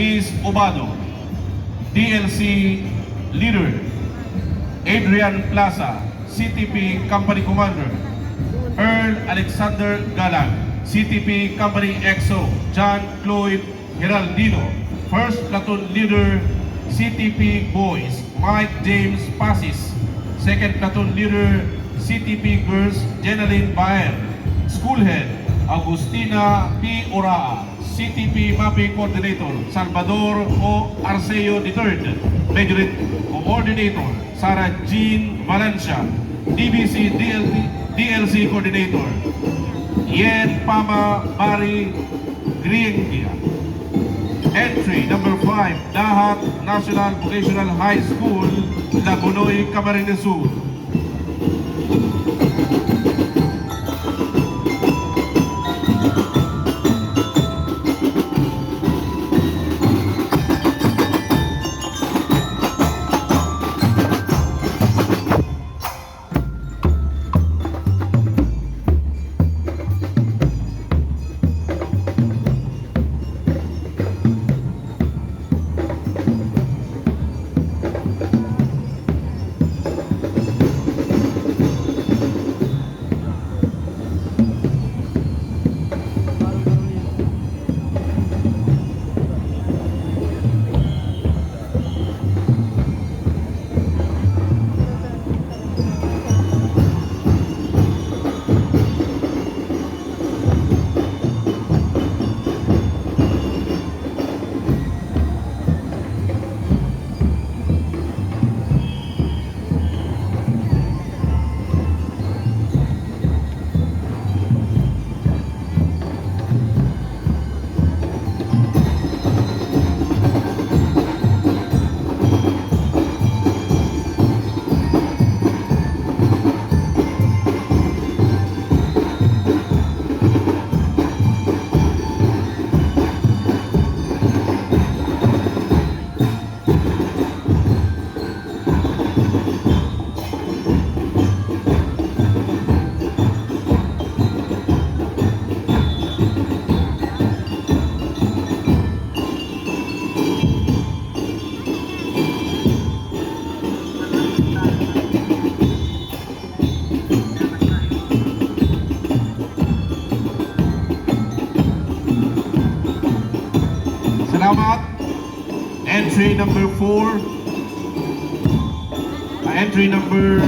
Luis Obado. DLC Leader, Adrian Plaza, CTP Company Commander. Earl Alexander Galang, CTP Company XO, John Floyd Heraldino. First Platoon Leader, CTP Boys, Mike James Pasis. Second Platoon Leader, CTP Girls, Jenaline Baer. School Head, Agustina P. Oraa. CTP MAPEH Coordinator, Salvador O. Arceo III. Majority Coordinator, Sarah Jean Valencia. DBC DLC Coordinator, Yen Pama Bari Griengia. Entry number 5, Dahat National Vocational High School, Lagunoy, Camarines Sur. Salamat. Entry number 4. Entry number